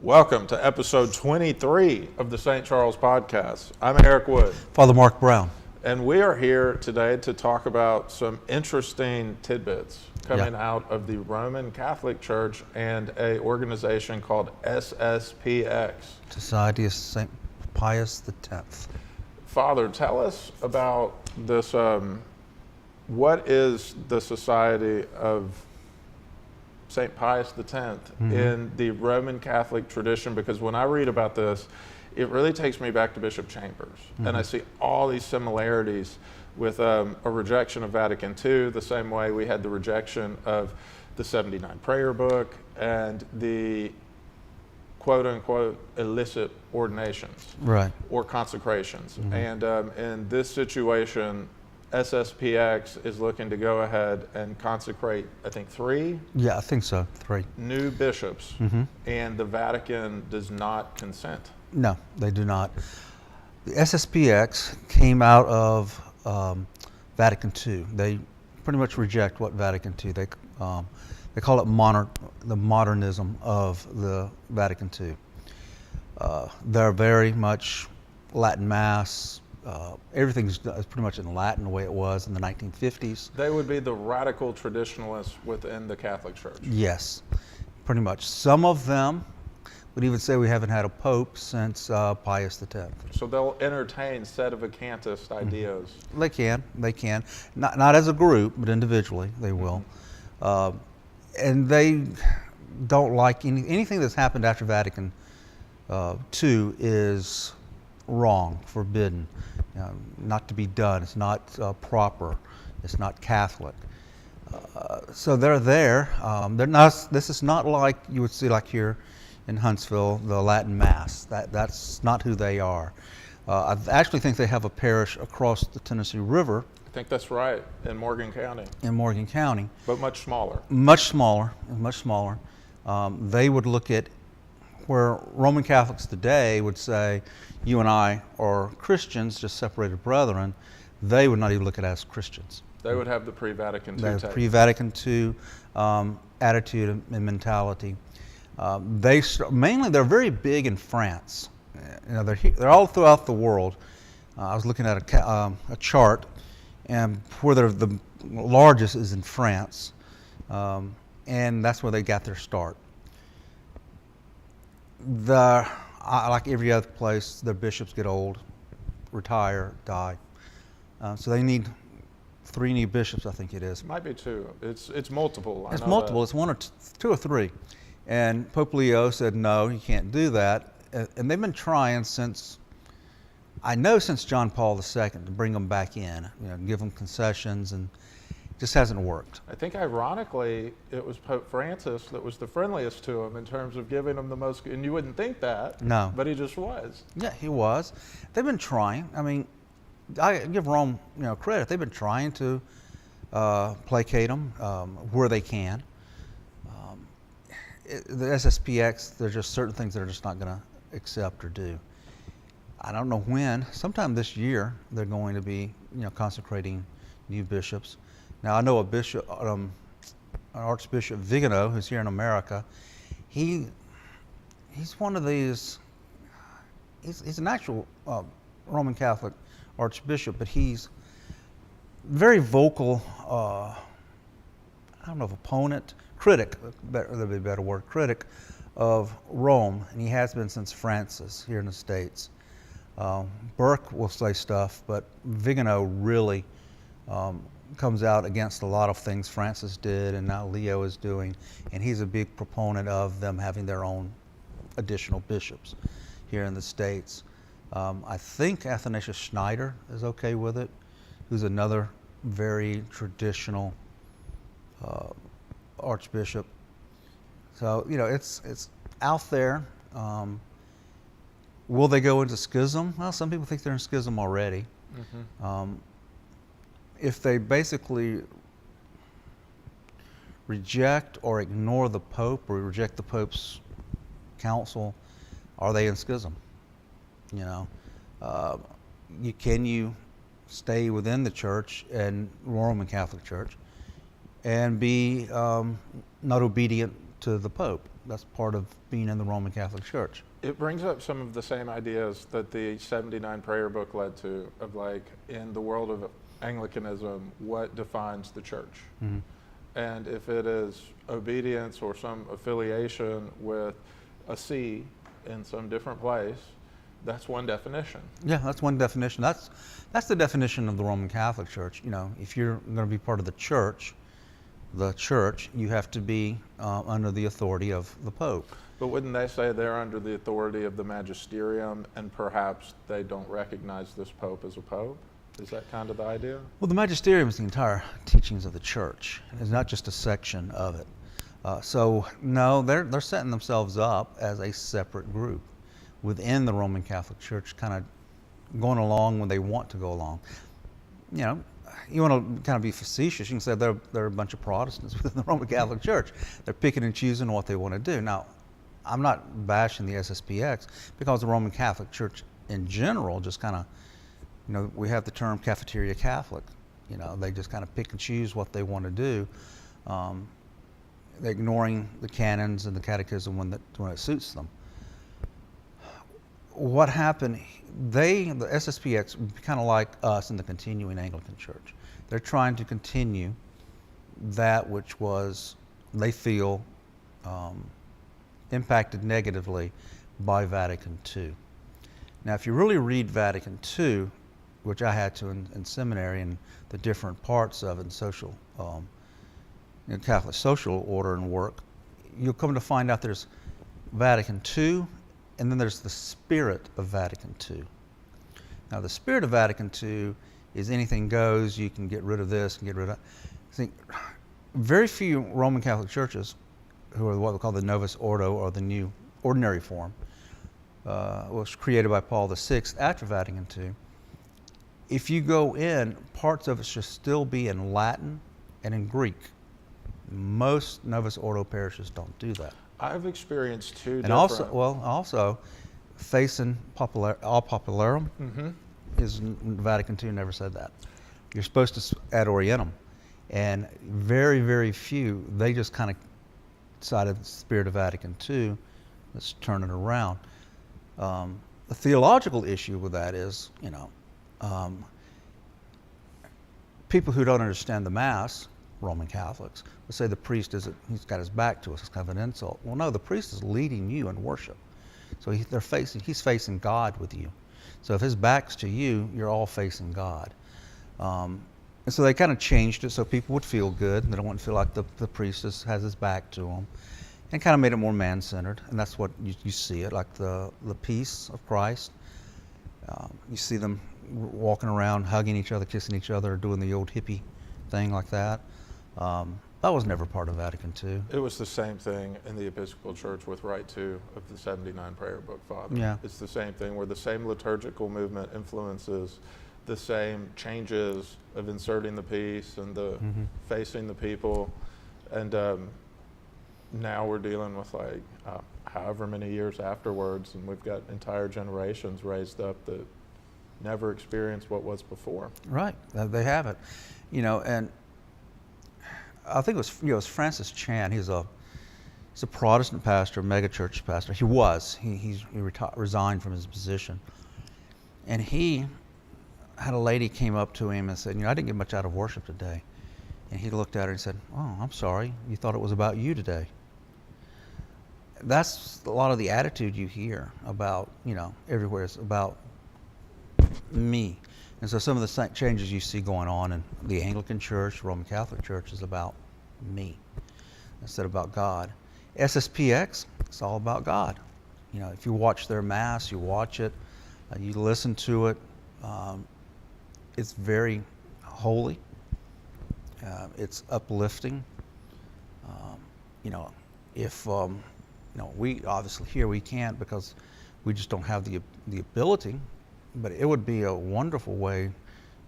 Welcome to episode 23 of the St. Charles Podcast. I'm Eric Wood. Father Mark Brown. And we are here today to talk about some interesting tidbits coming out of the Roman Catholic Church and an organization called SSPX. Society of St. Pius X. Father, tell us about this. What is the Society of St. Pius X in the Roman Catholic tradition? Because when I read about this, it really takes me back to Bishop Chambers. And I see all these similarities with a rejection of Vatican II, the same way we had the rejection of the 79 prayer book and the quote unquote illicit ordinations or consecrations. And in this situation, SSPX is looking to go ahead and consecrate, I think, 3? Yeah, I think so, 3. New bishops, and the Vatican does not consent. No, they do not. The SSPX came out of Vatican II. They pretty much reject what Vatican II. They call it the modernism of the Vatican II. They're very much Latin Mass. Everything's pretty much in Latin the way it was in the 1950s. They would be the radical traditionalists within the Catholic Church. Yes, pretty much. Some of them would even say we haven't had a pope since Pius X. So they'll entertain sedevacantist ideas. They can. Not as a group, but individually they will. And they don't like anything that's happened after Vatican II is wrong, forbidden, not to be done. It's not proper. It's not Catholic. So they're there. They're not. This is not like you would see like here in Huntsville, the Latin Mass. That's not who they are. I actually think they have a parish across the Tennessee River. I think that's right, in Morgan County. But much smaller. Much smaller. They would look at where Roman Catholics today would say, you and I are Christians, just separated brethren. They would not even look at us as Christians. They would have the pre-Vatican II take. Pre-Vatican II attitude and mentality. They're very big in France. They're all throughout the world. I was looking at a chart, and where they're the largest is in France, and that's where they got their start. Like every other place, their bishops get old, retire, die. So they need 3 new bishops, I think it is. Might be 2. It's multiple. It's multiple. It's 1 or 2 or 3. And Pope Leo said, no, you can't do that. And they've been trying since John Paul II to bring them back in, give them concessions, and it just hasn't worked. I think ironically, it was Pope Francis that was the friendliest to him in terms of giving them the most, and you wouldn't think that. No. But he just was. Yeah, he was. They've been trying. I mean, I give Rome, credit. They've been trying to placate them where they can. The SSPX, there's just certain things they're just not going to accept or do. I don't know when. Sometime this year, they're going to be, consecrating new bishops. Now, I know a bishop, Archbishop Vigano, who's here in America. He's one of these. He's an actual Roman Catholic archbishop, but he's very vocal. I don't know if opponent, critic. That'd be a better word. Critic of Rome, and he has been since Francis here in the States. Burke will say stuff, but Vigano really comes out against a lot of things Francis did and now Leo is doing, and he's a big proponent of them having their own additional bishops here in the States. I think Athanasius Schneider is okay with it, who's another very traditional archbishop. So, it's out there. Will they go into schism? Well, some people think they're in schism already. If they basically reject or ignore the Pope or reject the Pope's counsel, are they in schism? Can you stay within the Church and Roman Catholic Church and be not obedient to the Pope? That's part of being in the Roman Catholic Church. It brings up some of the same ideas that the 79 prayer book led to, of like, in the world of Anglicanism, what defines the church? Mm-hmm. And if it is obedience or some affiliation with a see in some different place, that's one definition. Yeah, that's one definition. That's the definition of the Roman Catholic Church. You know, if you're going to be part of the church, you have to be under the authority of the Pope. But wouldn't they say they're under the authority of the magisterium, and perhaps they don't recognize this Pope as a Pope? Is that kind of the idea? Well, the magisterium is the entire teachings of the church. It's not just a section of it. So no, they're setting themselves up as a separate group within the Roman Catholic Church, kind of going along when they want to go along. You know, you want to kind of be facetious, you can say they're a bunch of Protestants within the Roman Catholic Church. They're picking and choosing what they want to do. Now, I'm not bashing the SSPX, because the Roman Catholic Church in general just kind of, you know, we have the term cafeteria Catholic. You know, they just kind of pick and choose what they want to do, ignoring the canons and the catechism when it suits them. What happened, the SSPX, kind of like us in the continuing Anglican Church, they're trying to continue that which was, they feel, impacted negatively by Vatican II. Now, if you really read Vatican II, which I had to in seminary, and the different parts of it, and social, Catholic social order and work, you'll come to find out there's Vatican II, and then there's the spirit of Vatican II. Now, the spirit of Vatican II is anything goes. You can get rid of this and get rid of that. I think very few Roman Catholic churches, who are what we call the Novus Ordo, or the new ordinary form, was created by Paul VI after Vatican II. If you go in, parts of it should still be in Latin and in Greek. Most Novus Ordo parishes don't do that. I've experienced two And different... also, facing all popularum Mm-hmm. is Vatican II never said that. You're supposed to ad orientem, and very, very few. They just kind of decided the spirit of Vatican II. Let's turn it around. The theological issue with that is, you know, people who don't understand the Mass, Roman Catholics, will say the priest he's got his back to us. It's kind of an insult. Well, no, the priest is leading you in worship. So he's facing God with you. So if his back's to you, you're all facing God. And so they kind of changed it so people would feel good, and they don't want to feel like the priest has his back to them, and kind of made it more man-centered. And that's what you see it, like the peace of Christ. You see them walking around, hugging each other, kissing each other, doing the old hippie thing like that. That was never part of Vatican II. It was the same thing in the Episcopal Church with Rite II of the 79 Prayer Book, Father. Yeah. It's the same thing where the same liturgical movement influences the same changes of inserting the peace and the facing the people. And now we're dealing with like however many years afterwards, and we've got entire generations raised up that never experienced what was before. Right, they have it. You know, and I think it was Francis Chan. He's a Protestant pastor, megachurch pastor. He was. He resigned from his position, and he had a lady came up to him and said, "You know, I didn't get much out of worship today." And he looked at her and said, "Oh, I'm sorry. You thought it was about you today." That's a lot of the attitude you hear about, you know, everywhere. It's about me. And so some of the changes you see going on in the Anglican Church, Roman Catholic Church, is about me instead of about God. SSPX, it's all about God. You know, if you watch their Mass, you watch it, you listen to it, it's very holy. It's uplifting. You know, if you know, we obviously here we can't because we just don't have the ability. But it would be a wonderful way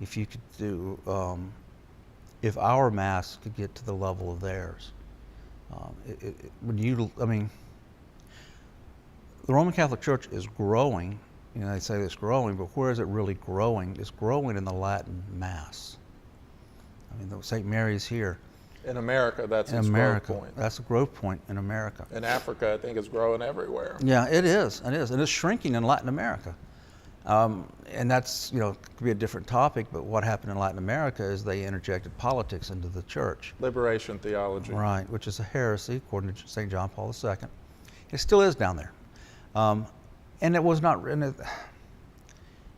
if you could do, if our Mass could get to the level of theirs. I mean, the Roman Catholic Church is growing. You know, they say it's growing, but where is it really growing? It's growing in the Latin Mass. I mean, St. Mary's here. In America, that's In its America, growth point. that's a growth point in America. In Africa, I think it's growing everywhere. Yeah, it is, and it's shrinking in Latin America. And that's, could be a different topic, but what happened in Latin America is they interjected politics into the church. Liberation theology. Right, which is a heresy according to St. John Paul II. It still is down there. And it was not, and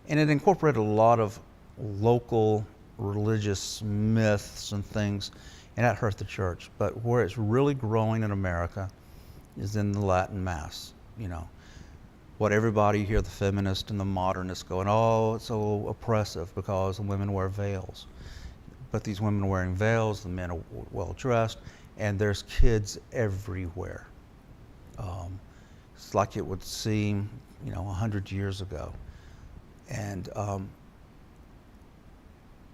it incorporated a lot of local religious myths and things, and that hurt the church. But where it's really growing in America is in the Latin Mass, What everybody here, the feminists and the modernists going, oh, it's so oppressive because the women wear veils. But these women are wearing veils, the men are well dressed, and there's kids everywhere. It's like it would seem, 100 years ago. And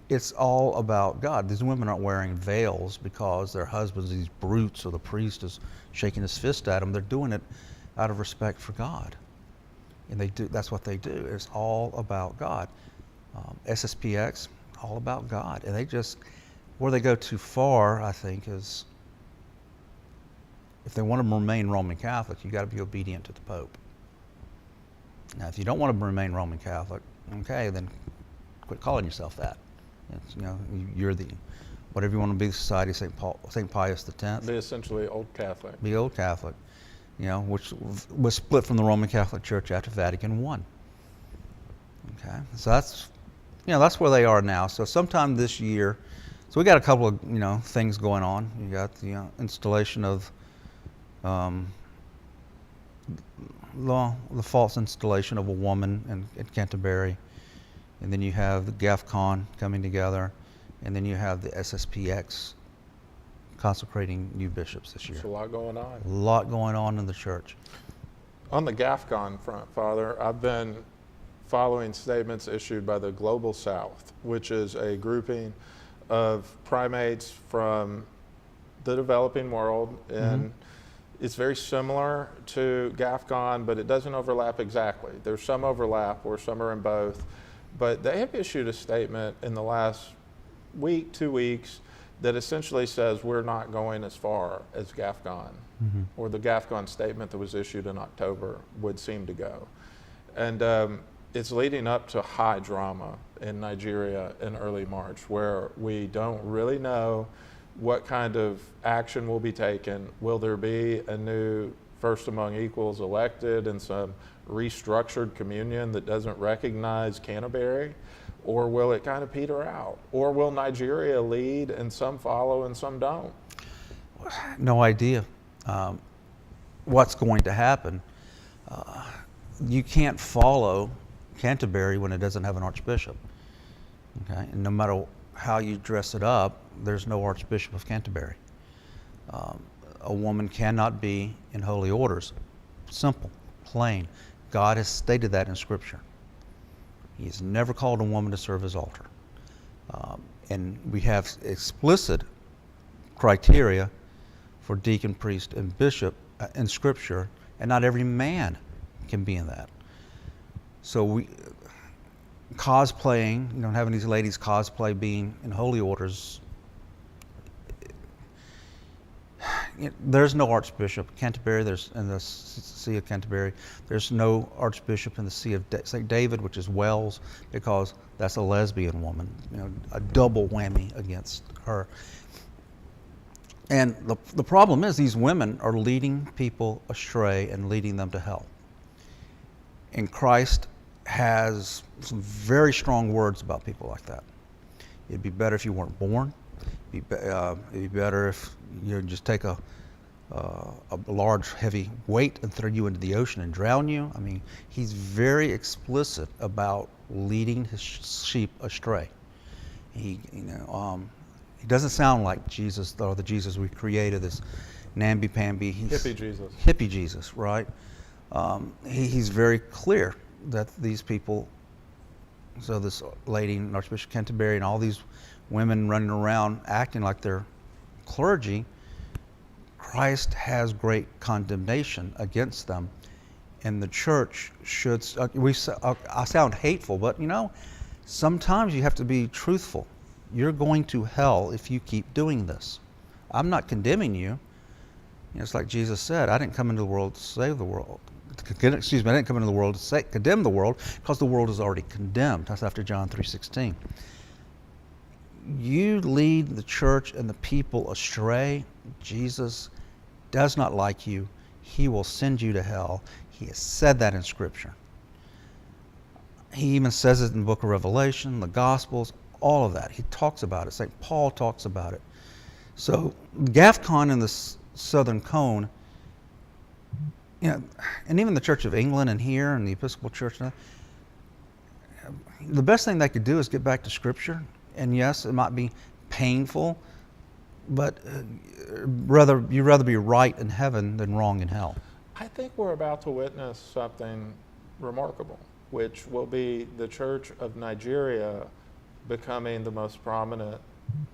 it's all about God. These women aren't wearing veils because their husbands, these brutes, or the priest is shaking his fist at them. They're doing it out of respect for God. And that's what they do. It's all about God. SSPX, all about God. And where they go too far, I think, is if they want to remain Roman Catholic, you got to be obedient to the Pope. Now, if you don't want to remain Roman Catholic, okay, then quit calling yourself that. You're the, whatever you want to be, the Society of St. Pius X. Be essentially Old Catholic. Be Old Catholic, which was split from the Roman Catholic Church after Vatican I. Okay, so that's where they are now. So sometime this year, so we got a couple of things going on. You got the installation of the false installation of a woman in Canterbury. And then you have the GAFCON coming together, and then you have the SSPX consecrating new bishops this year. There's a lot going on. A lot going on in the church. On the GAFCON front, Father, I've been following statements issued by the Global South, which is a grouping of primates from the developing world, and it's very similar to GAFCON, but it doesn't overlap exactly. There's some overlap, or some are in both. But they have issued a statement in the last week, 2 weeks, that essentially says we're not going as far as GAFCON, or the GAFCON statement that was issued in October would seem to go. And it's leading up to high drama in Nigeria in early March, where we don't really know what kind of action will be taken. Will there be a new First Among Equals elected and some restructured communion that doesn't recognize Canterbury? Or will it kind of peter out? Or will Nigeria lead and some follow and some don't? No idea what's going to happen. You can't follow Canterbury when it doesn't have an archbishop. Okay, and no matter how you dress it up, there's no Archbishop of Canterbury. A woman cannot be in holy orders. Simple, plain. God has stated that in Scripture. He has never called a woman to serve his altar. And we have explicit criteria for deacon, priest, and bishop in Scripture, and not every man can be in that. So cosplaying, having these ladies cosplay being in holy orders, there's no Archbishop of Canterbury. There's in the See of Canterbury. There's no Archbishop in the See of St. David, which is Wells, because that's a lesbian woman. A double whammy against her. And the problem is these women are leading people astray and leading them to hell. And Christ has some very strong words about people like that. It'd be better if you weren't born. It'd be better if you just take a large, heavy weight and throw you into the ocean and drown you. I mean, he's very explicit about leading his sheep astray. He doesn't sound like Jesus, or the Jesus we created, this namby-pamby. Hippie Jesus, right? He's very clear that these people, so this lady, Archbishop Canterbury, and all these women running around acting like they're clergy, Christ has great condemnation against them. And the church should, I sound hateful, but sometimes you have to be truthful. You're going to hell if you keep doing this. I'm not condemning you. It's like Jesus said, I didn't come into the world to save the world. Excuse me, I didn't come into the world to condemn the world, because the world is already condemned. That's after John 3:16. You lead the church and the people astray, Jesus does not like you. He will send you to hell. He has said that in Scripture. He even says it in the book of Revelation, the Gospels, all of that. He talks about it. St. Paul talks about it. So GAFCON and the Southern Cone, and even the Church of England and here and the Episcopal Church, the best thing they could do is get back to Scripture. And yes, it might be painful, but you'd rather be right in heaven than wrong in hell. I think we're about to witness something remarkable, which will be the Church of Nigeria becoming the most prominent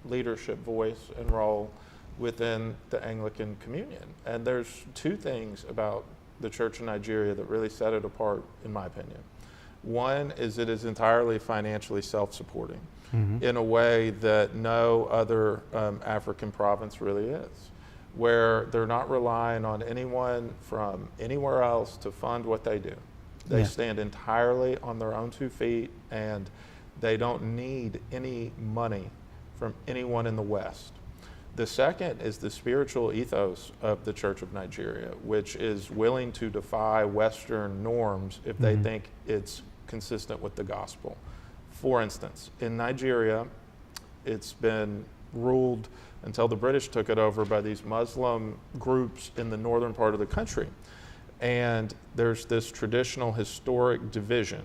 leadership voice and role within the Anglican communion. And there's two things about the Church of Nigeria that really set it apart, in my opinion. One is it is entirely financially self-supporting in a way that no other African province really is, where they're not relying on anyone from anywhere else to fund what they do. They stand entirely on their own 2 feet, and they don't need any money from anyone in the West. The second is the spiritual ethos of the Church of Nigeria, which is willing to defy Western norms if they think it's consistent with the gospel. For instance, in Nigeria, it's been ruled until the British took it over by these Muslim groups in the northern part of the country. And there's this traditional historic division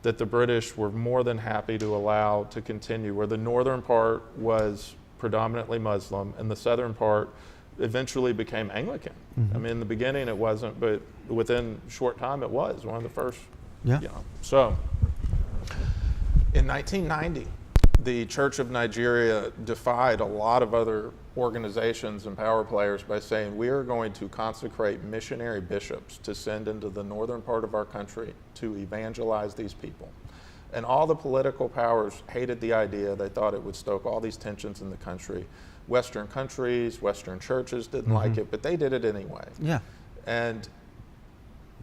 that the British were more than happy to allow to continue, where the northern part was predominantly Muslim and the southern part eventually became Anglican. I mean, in the beginning it wasn't, but within a short time it was one of the first. So in 1990, the Church of Nigeria defied a lot of other organizations and power players by saying, we are going to consecrate missionary bishops to send into the northern part of our country to evangelize these people. And all the political powers hated the idea. They thought it would stoke all these tensions in the country. Western countries, Western churches didn't like it, but they did it anyway. And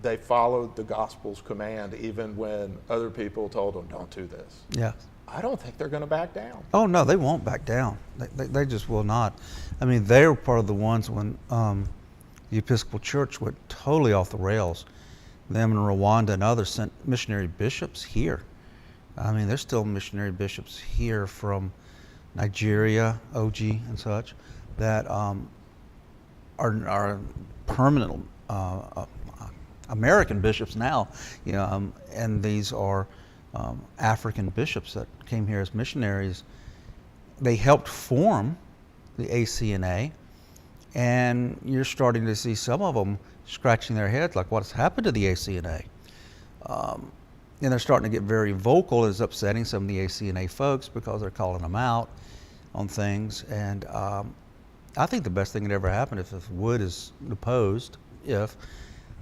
they followed the gospel's command even when other people told them, don't do this. I don't think they're going to back down. Oh, no, they won't back down. They just will not. I mean, they were part of the ones when the Episcopal Church went totally off the rails. Them and Rwanda and others sent missionary bishops here. I mean, there's still missionary bishops here from Nigeria, OG and such, that are permanent American bishops now, and these are African bishops that came here as missionaries. They helped form the ACNA, and you're starting to see some of them scratching their heads like, what's happened to the ACNA? And they're starting to get very vocal. It's upsetting some of the ACNA folks because they're calling them out on things. And I think the best thing that ever happened if Wood is deposed, if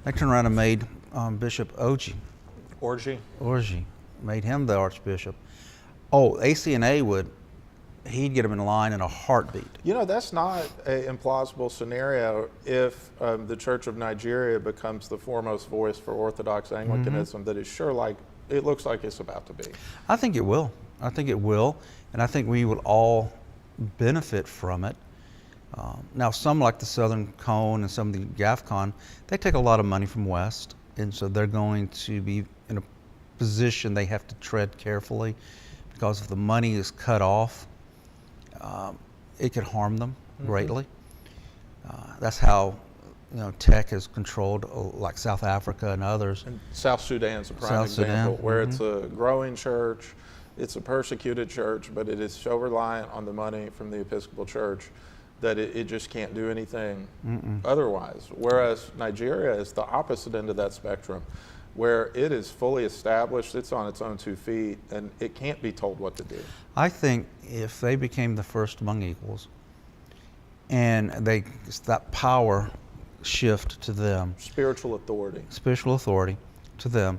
they turned around and made Bishop Orji, made him the Archbishop. Oh, ACNA he'd get him in line in a heartbeat. That's not an implausible scenario if the Church of Nigeria becomes the foremost voice for Orthodox Anglicanism that it looks like it's about to be. I think it will. And I think we will all benefit from it. Now, some like the Southern Cone and some of the GAFCON, they take a lot of money from West, and so they're going to be in a position they have to tread carefully, because if the money is cut off, it could harm them greatly. That's how tech is controlled, like South Africa and others. And South Sudan's a prime example, where it's a growing church, it's a persecuted church, but it is so reliant on the money from the Episcopal Church that it just can't do anything otherwise. Whereas Nigeria is the opposite end of that spectrum, where it is fully established, it's on its own 2 feet, and it can't be told what to do. I think if they became the first among equals, and that power shift to them, spiritual authority to them,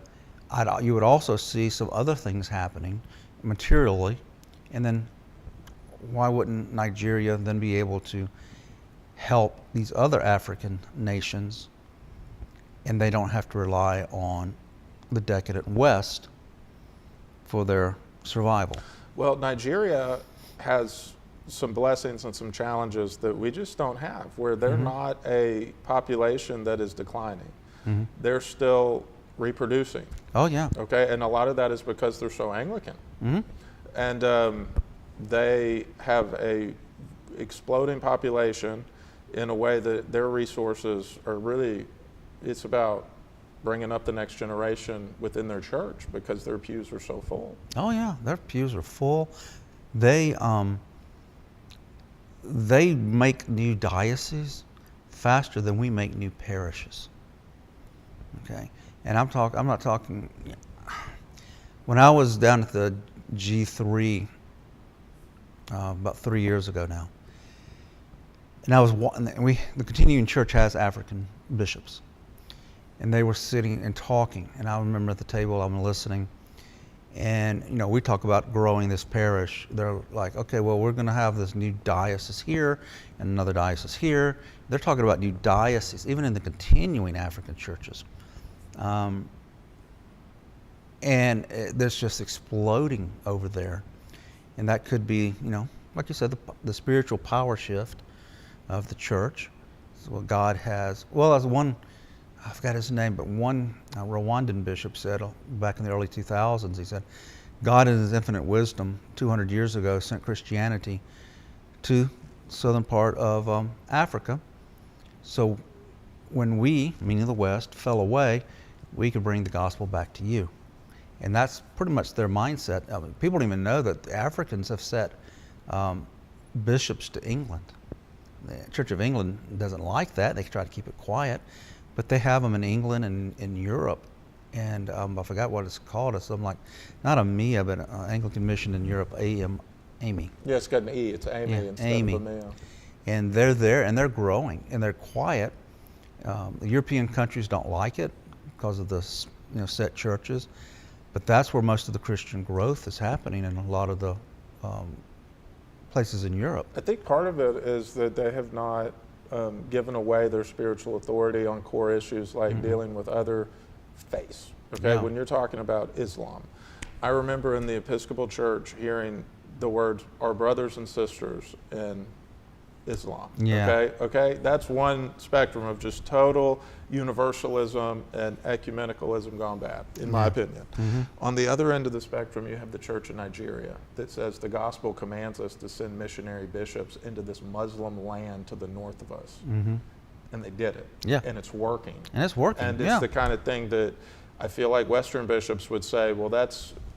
you would also see some other things happening materially, and then why wouldn't Nigeria then be able to help these other African nations, and they don't have to rely on the decadent West for their survival. Well, Nigeria has some blessings and some challenges that we just don't have, where they're not a population that is declining. They're still reproducing. Oh, yeah. Okay, and a lot of that is because they're so Anglican. And they have a exploding population in a way that their resources are really, it's about bringing up the next generation within their church because their pews are so full. Oh, yeah, their pews are full. They make new dioceses faster than we make new parishes. Okay, and I'm not talking. When I was down at the G3 about 3 years ago now, and the Continuing Church has African bishops, and they were sitting and talking, and I remember at the table I'm listening. And, we talk about growing this parish. They're like, okay, well, we're going to have this new diocese here and another diocese here. They're talking about new dioceses, even in the continuing African churches. And there's just exploding over there. And that could be, like you said, the spiritual power shift of the church. So what God has, well, as one, I forgot his name, but one Rwandan bishop said back in the early 2000s, he said, God in his infinite wisdom 200 years ago sent Christianity to the southern part of Africa. So when we, meaning the West, fell away, we could bring the gospel back to you. And that's pretty much their mindset. People don't even know that the Africans have set bishops to England. The Church of England doesn't like that. They try to keep it quiet. But they have them in England and in Europe, and I forgot what it's called. It's something like, not EMEA, but Anglican Mission in Europe, AME. Yeah, it's got an E. It's Amy instead of EMEA. And they're there, and they're growing, and they're quiet. The European countries don't like it because of the set churches, but that's where most of the Christian growth is happening in a lot of the places in Europe. I think part of it is that they have not given away their spiritual authority on core issues like dealing with other faiths. Okay, Yeah. when you're talking about Islam, I remember in the Episcopal Church hearing the words "our brothers and sisters" in Islam. Yeah. Okay, that's one spectrum of just total universalism and ecumenicalism gone bad, in my opinion. On the other end of the spectrum, you have the Church of Nigeria that says the gospel commands us to send missionary bishops into this Muslim land to the north of us. And they did it. Yeah. And it's working. And it's working. And it's the kind of thing that I feel like Western bishops would say, well,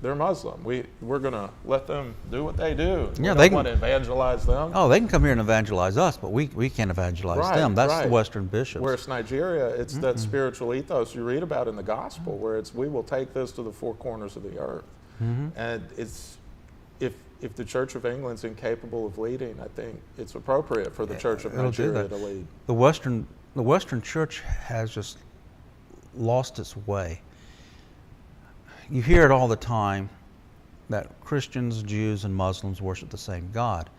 they're Muslim. We're going to let them do what they do. Yeah, they want to evangelize them. Oh, they can come here and evangelize us, but we can't evangelize them. That's the Western bishops. Whereas Nigeria, it's that spiritual ethos you read about in the gospel, where it's we will take this to the four corners of the earth. And it's if the Church of England's incapable of leading, I think it's appropriate for the Church of Nigeria to lead. The Western Church has just lost its way. You hear it all the time that Christians, Jews, and Muslims worship the same God.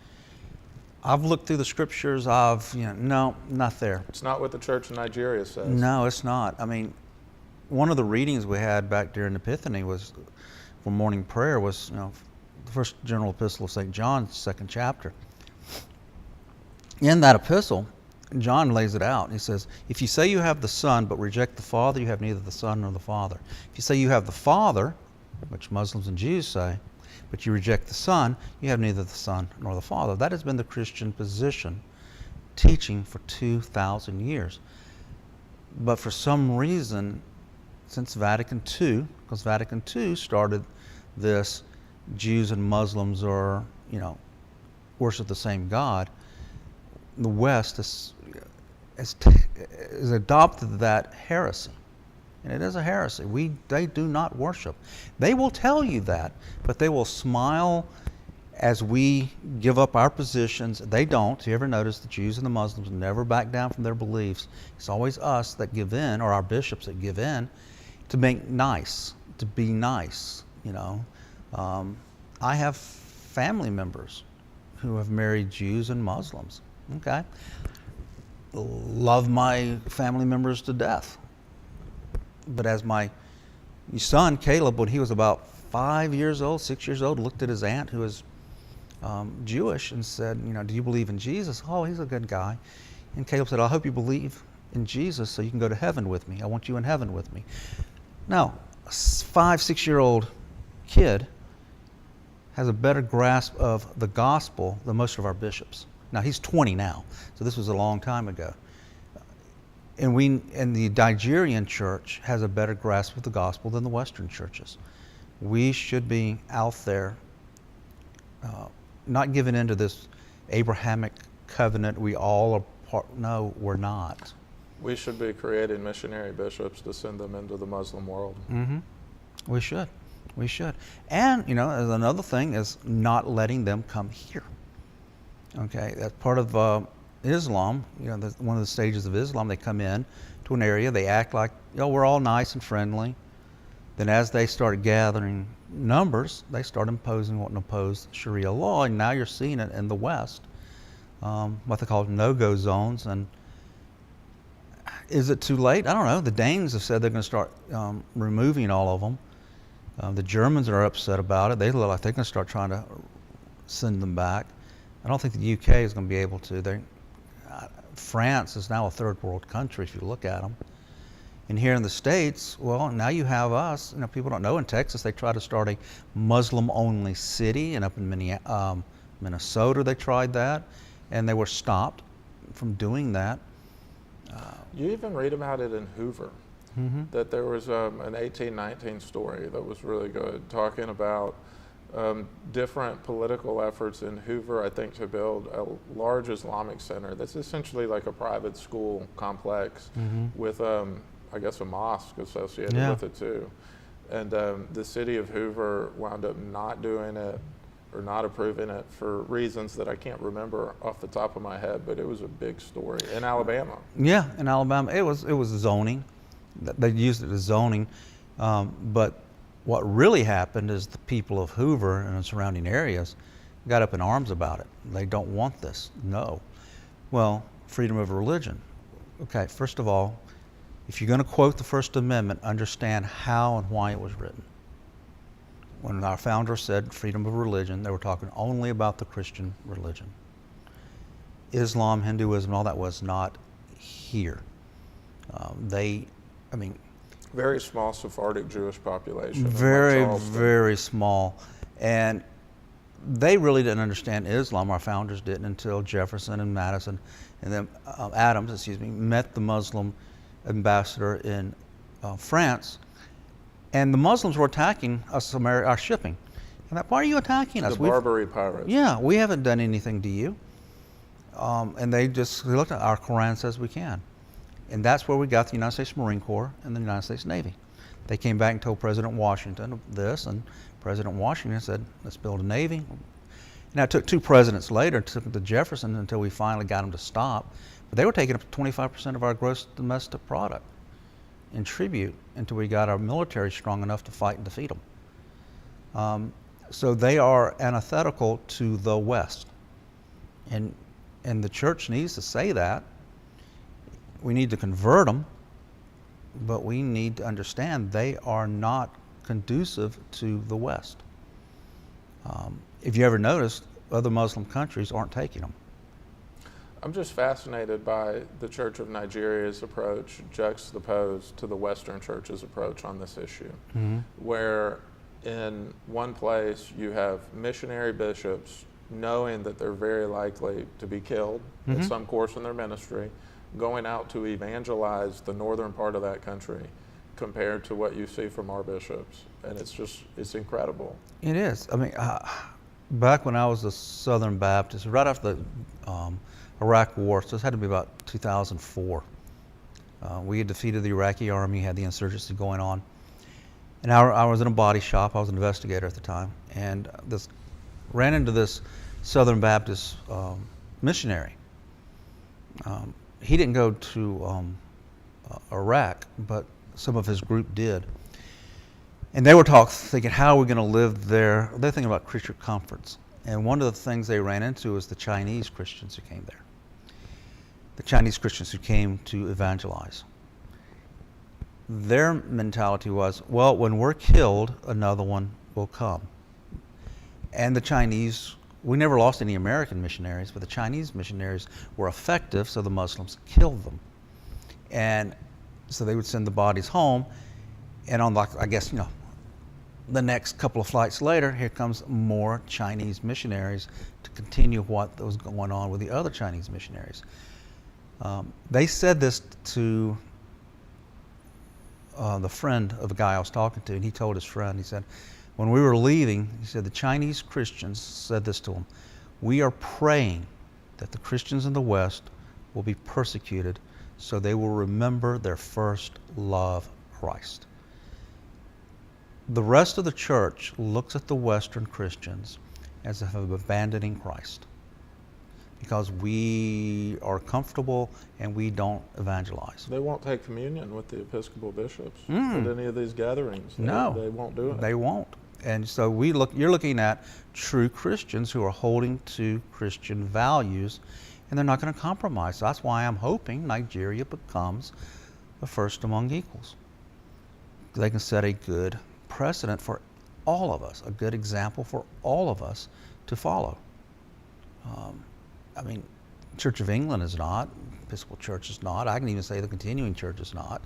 I've looked through the scriptures. No, not there. It's not what the Church of Nigeria says. No, it's not. I mean, one of the readings we had back during Epiphany was for morning prayer was, the first general epistle of St. John, 2nd chapter. In that epistle, John lays it out. He says, if you say you have the Son but reject the Father, you have neither the Son nor the Father. If you say you have the Father, which Muslims and Jews say, but you reject the Son, you have neither the Son nor the Father. That has been the Christian position, teaching for 2,000 years. But for some reason, since Vatican II, because Vatican II started this, Jews and Muslims are, worship the same God, the West has adopted that heresy. And it is a heresy. They do not worship. They will tell you that, but they will smile as we give up our positions. They don't. You ever notice the Jews and the Muslims never back down from their beliefs? It's always us that give in, or our bishops that give in, to make nice, to be nice, I have family members who have married Jews and Muslims. Okay, love my family members to death. But as my son, Caleb, when he was about 5 years old, 6 years old, looked at his aunt who was Jewish and said, do you believe in Jesus? Oh, he's a good guy. And Caleb said, I hope you believe in Jesus so you can go to heaven with me. I want you in heaven with me. Now, a 5, 6-year-old kid has a better grasp of the gospel than most of our bishops. Now, he's 20 now, so this was a long time ago. And the Nigerian church has a better grasp of the gospel than the Western churches. We should be out there, not giving into this Abrahamic covenant we all are part. No, we're not. We should be creating missionary bishops to send them into the Muslim world. Mm-hmm. We should. We should. And, as another thing is not letting them come here. Okay, that's part of Islam. One of the stages of Islam, they come in to an area, they act like, we're all nice and friendly. Then as they start gathering numbers, they start imposing what impose Sharia law, and now you're seeing it in the West, what they call no-go zones. And is it too late? I don't know. The Danes have said they're going to start removing all of them. The Germans are upset about it. They look like they're going to start trying to send them back. I don't think the UK is going to be able to. France is now a third world country if you look at them. And here in the States, well, now you have us. People don't know, in Texas they tried to start a Muslim-only city, and up in Minnesota they tried that, and they were stopped from doing that. You even read about it in Hoover. Mm-hmm. That there was an 1819 story that was really good, talking about different political efforts in Hoover, I think, to build a large Islamic center that's essentially like a private school complex with, I guess, a mosque associated with it too. And the city of Hoover wound up not doing it or not approving it for reasons that I can't remember off the top of my head, but it was a big story in Alabama. Yeah, in Alabama. It was zoning. They used it as zoning. But what really happened is the people of Hoover and the surrounding areas got up in arms about it. They don't want this. No. Well, freedom of religion. Okay, first of all, if you're going to quote the First Amendment, understand how and why it was written. When our founder said freedom of religion, they were talking only about the Christian religion. Islam, Hinduism, all that was not here. Very small Sephardic Jewish population. Very, very small. And they really didn't understand Islam, our founders didn't, until Jefferson and Madison, and then Adams, met the Muslim ambassador in France. And the Muslims were attacking us, our shipping. And why are you attacking us? The Barbary pirates. Yeah, we haven't done anything to you. And they looked at our Quran says we can. And that's where we got the United States Marine Corps and the United States Navy. They came back and told President Washington this, and President Washington said, let's build a Navy. Now, it took 2 presidents later, it took the Jefferson until we finally got them to stop. But they were taking up to 25% of our gross domestic product in tribute until we got our military strong enough to fight and defeat them. So they are antithetical to the West. And the church needs to say that. We need to convert them, but we need to understand they are not conducive to the West. If you ever noticed, other Muslim countries aren't taking them. I'm just fascinated by the Church of Nigeria's approach juxtaposed to the Western Church's approach on this issue, where in one place you have missionary bishops knowing that they're very likely to be killed at some course in their ministry, going out to evangelize the northern part of that country compared to what you see from our bishops. And it's incredible. It is. Back when I was a Southern Baptist, right after the Iraq War, so this had to be about 2004, we had defeated the Iraqi army, had the insurgency going on. And I was in a body shop, I was an investigator at the time, and ran into this Southern Baptist missionary. He didn't go to Iraq, but some of his group did. And they were thinking, how are we going to live there? They're thinking about Christian comforts. And one of the things they ran into was the Chinese Christians who came there. the Chinese Christians who came to evangelize. Their mentality was, well, when we're killed, another one will come. And the Chinese, we never lost any American missionaries, but the Chinese missionaries were effective, so the Muslims killed them. And so they would send the bodies home, and on, like, I guess, the next couple of flights later, here comes more Chinese missionaries to continue what was going on with the other Chinese missionaries. They said this to the friend of the guy I was talking to, and he told his friend, he said, when we were leaving, he said, the Chinese Christians said this to him, we are praying that the Christians in the West will be persecuted so they will remember their first love, Christ. The rest of the church looks at the Western Christians as if of abandoning Christ because we are comfortable and we don't evangelize. They won't take communion with the Episcopal bishops at any of these gatherings. They won't do it. They won't. And so you're looking at true Christians who are holding to Christian values, and they're not going to compromise. So that's why I'm hoping Nigeria becomes the first among equals. They can set a good precedent for all of us, a good example for all of us to follow. Church of England is not, Episcopal Church is not, I can even say the Continuing Church is not.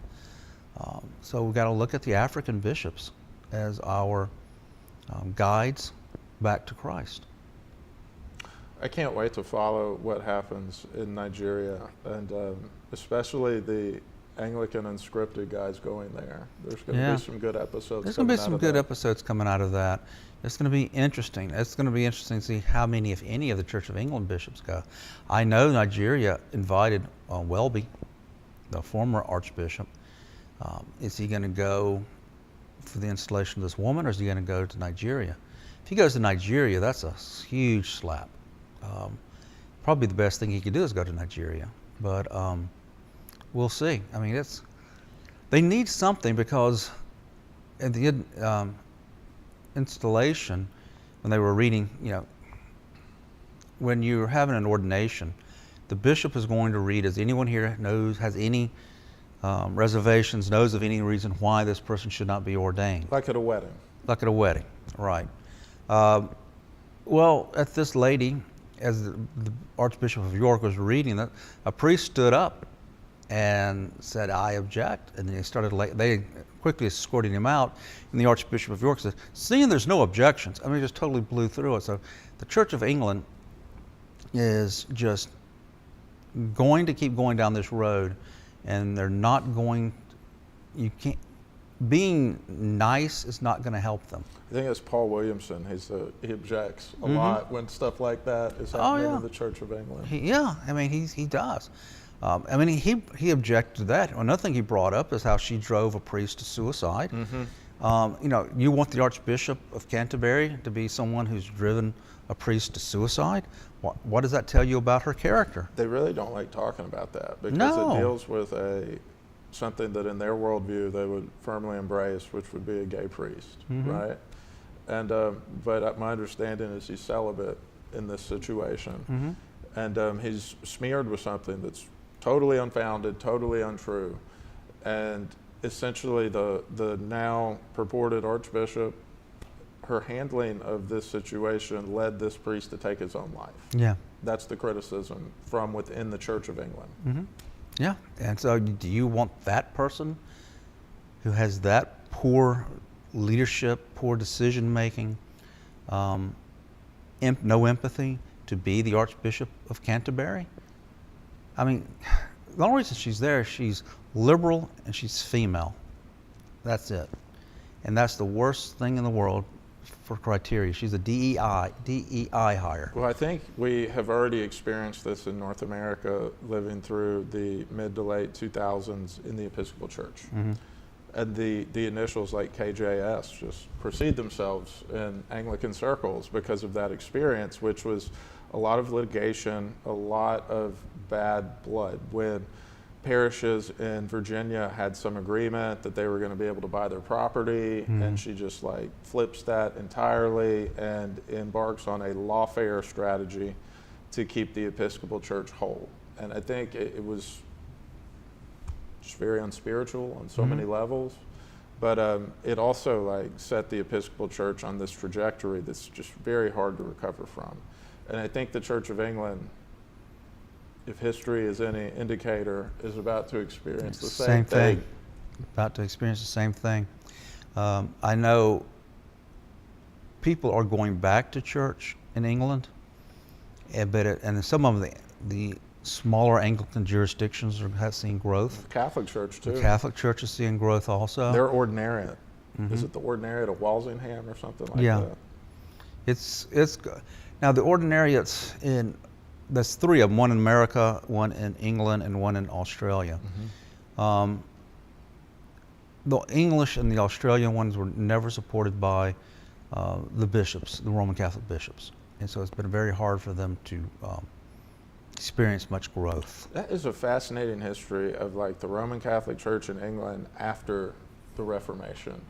So we've got to look at the African bishops as our guides back to Christ. I can't wait to follow what happens in Nigeria, and especially the Anglican unscripted guys going there. There's going to be some good episodes. There's going to be some good episodes coming out of that. It's going to be interesting. It's going to be interesting to see how many, if any, of the Church of England bishops go. I know Nigeria invited Welby, the former Archbishop. Is he going to go for the installation of this woman, or is he going to go to Nigeria? If he goes to Nigeria, that's a huge slap. Probably the best thing he could do is go to Nigeria, but we'll see. They need something, because at the installation, when they were reading, when you're having an ordination, the bishop is going to read, as anyone here has any reservations, knows of any reason why this person should not be ordained. Like at a wedding. Like at a wedding, right. Well, at this lady, as the Archbishop of York was reading that, a priest stood up and said, I object. And they quickly escorted him out. And the Archbishop of York said, seeing there's no objections, just totally blew through it. So the Church of England is just going to keep going down this road, and they're not going, being nice is not going to help them. I think it's Paul Williamson. He objects a lot when stuff like that is happening in the Church of England. He does. He objected to that. Another thing he brought up is how she drove a priest to suicide. You want the Archbishop of Canterbury to be someone who's driven a priest to suicide? What does that tell you about her character? They really don't like talking about that, because it deals with something that in their worldview they would firmly embrace, which would be a gay priest, right? And but my understanding is he's celibate in this situation, and he's smeared with something that's totally unfounded, totally untrue, and essentially the now purported Archbishop, her handling of this situation led this priest to take his own life. Yeah, that's the criticism from within the Church of England. Yeah, and so do you want that person who has that poor leadership, poor decision making, no empathy, to be the Archbishop of Canterbury? The only reason she's there, she's liberal and she's female. That's it. And that's the worst thing in the world for criteria. She's a DEI hire. Well, I think we have already experienced this in North America, living through the mid to late 2000s in the Episcopal Church. And the initials like KJS just precede themselves in Anglican circles because of that experience, which was a lot of litigation, a lot of bad blood. When parishes in Virginia had some agreement that they were going to be able to buy their property, and she just flips that entirely and embarks on a lawfare strategy to keep the Episcopal Church whole. and I think it was just very unspiritual on so many levels. But it also like set the Episcopal Church on this trajectory that's just very hard to recover from. And I think the Church of England, if history is any indicator, is about to experience the same thing. About to experience the same thing. I know people are going back to church in England, and some of the smaller Anglican jurisdictions are seeing growth. The Catholic Church too. The Catholic Church is seeing growth also. They're ordinariate. Is it the ordinariate of Walsingham or something like that? It's now the ordinariates there's three of them, one in America, one in England, and one in Australia. The English and the Australian ones were never supported by the bishops, the Roman Catholic bishops. And so it's been very hard for them to experience much growth. That is a fascinating history of like the Roman Catholic Church in England after the Reformation,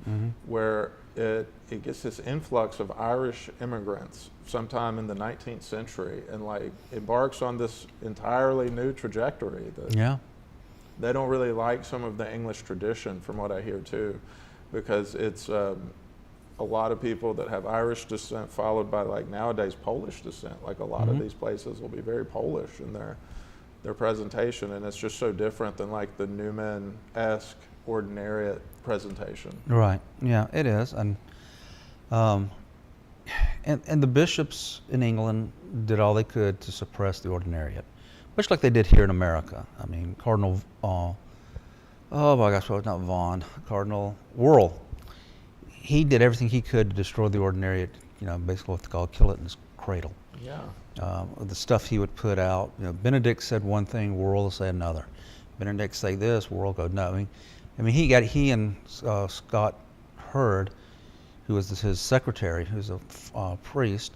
where it gets this influx of Irish immigrants sometime in the 19th century and like embarks on this entirely new trajectory that they don't really like some of the English tradition, from what I hear too, because it's a lot of people that have Irish descent followed by like nowadays Polish descent. Like a lot of these places will be very Polish in their presentation, and it's just so different than like the Newman-esque ordinariate presentation. Right. Yeah, it is. And the bishops in England did all they could to suppress the ordinariate, much like they did here in America. I mean, Cardinal, oh my gosh, well, not Vaughan, Cardinal Wuerl. He did everything he could to destroy the ordinariate, basically what they call kill it in his cradle. Yeah. The stuff he would put out, Benedict said one thing, Wuerl will say another. Benedict say this, Wuerl go no. I mean, he and Scott Hurd, who was his secretary, who's a priest,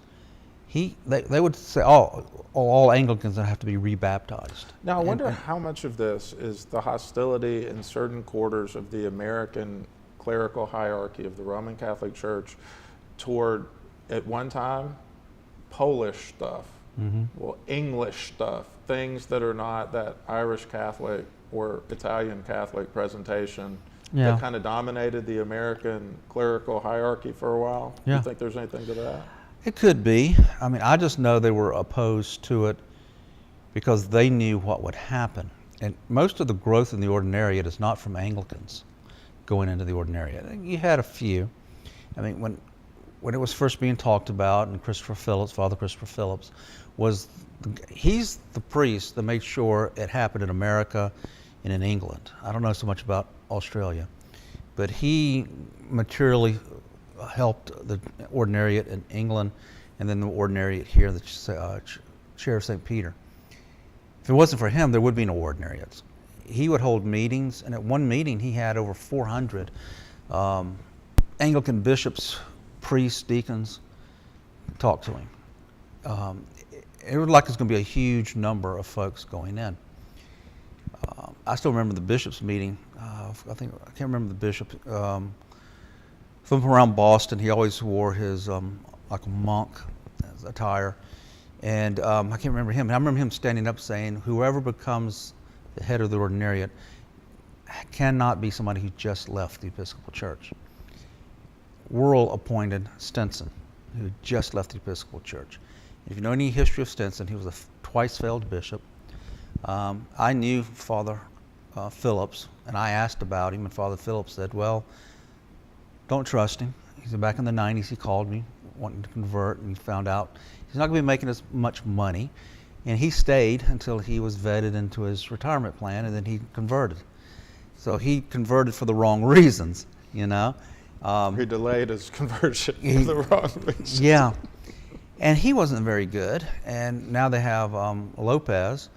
they would say all Anglicans have to be rebaptized. Now I wonder how much of this is the hostility in certain quarters of the American clerical hierarchy of the Roman Catholic Church toward, at one time, Polish stuff, well, English stuff, things that are not that Irish Catholic or Italian Catholic presentation that kind of dominated the American clerical hierarchy for a while. Do you think there's anything to that? It could be. I mean, I just know they were opposed to it because they knew what would happen. And most of the growth in the ordinariate is not from Anglicans going into the ordinariate. You had a few. I mean, when it was first being talked about, and Father Christopher Phillips, he's the priest that made sure it happened in America and in England. I don't know so much about Australia, but he materially helped the ordinariate in England and then the ordinariate here, the chair of St. Peter. If it wasn't for him, there would be no ordinariates. He would hold meetings, and at one meeting he had over 400 Anglican bishops, priests, deacons talk to him. It looked like it's going to be a huge number of folks going in. I still remember the bishop's meeting. I can't remember the bishop. From around Boston, he always wore his like a monk attire, and I can't remember him. I remember him standing up saying, "Whoever becomes the head of the ordinariate cannot be somebody who just left the Episcopal Church." Wuerl appointed Stenson, who just left the Episcopal Church. If you know any history of Stenson, he was a twice failed bishop. I knew Father Phillips, and I asked about him, and Father Phillips said, "Well, don't trust him." He said back in the 90s he called me wanting to convert, and he found out he's not going to be making as much money, and he stayed until he was vetted into his retirement plan, and then he converted. So he converted for the wrong reasons, He delayed his conversion for the wrong reasons. Yeah, and he wasn't very good, and now they have Lopez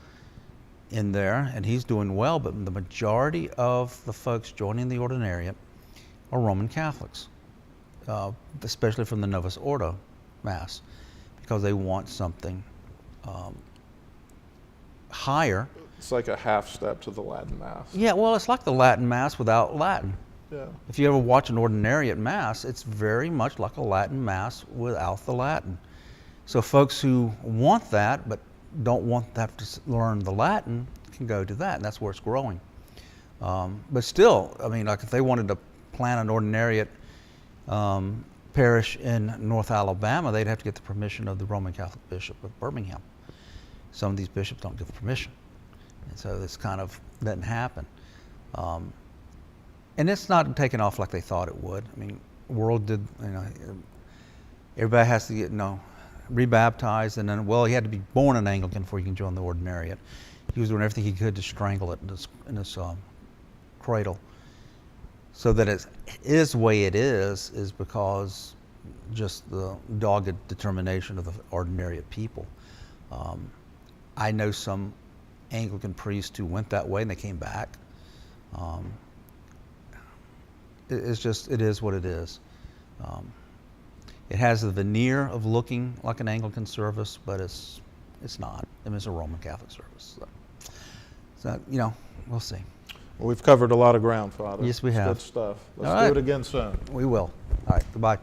in there, and he's doing well, but the majority of the folks joining the ordinariate are Roman Catholics, especially from the Novus Ordo Mass, because they want something higher. It's like a half step to the Latin Mass. Yeah, well, it's like the Latin Mass without Latin. Yeah. If you ever watch an ordinariate Mass, it's very much like a Latin Mass without the Latin. So folks who want that, but don't want to have to learn the Latin can go to that, and that's where it's growing. But still, I mean, like if they wanted to plant an ordinariate parish in North Alabama, they'd have to get the permission of the Roman Catholic Bishop of Birmingham. Some of these bishops don't give permission, and so this kind of doesn't happen. And it's not taken off like they thought it would. I mean, the world did, everybody has to get, rebaptized, and then, well, he had to be born an Anglican before he can join the ordinariate. He was doing everything he could to strangle it in his cradle. So that it is the way it is because just the dogged determination of the ordinariate people. I know some Anglican priests who went that way and they came back. It's just, it is what it is. It has the veneer of looking like an Anglican service, but it's not. I mean, it's a Roman Catholic service. So we'll see. Well, we've covered a lot of ground, Father. Yes, we It's have. good stuff. Let's All right. do it again soon. We will. All right, goodbye.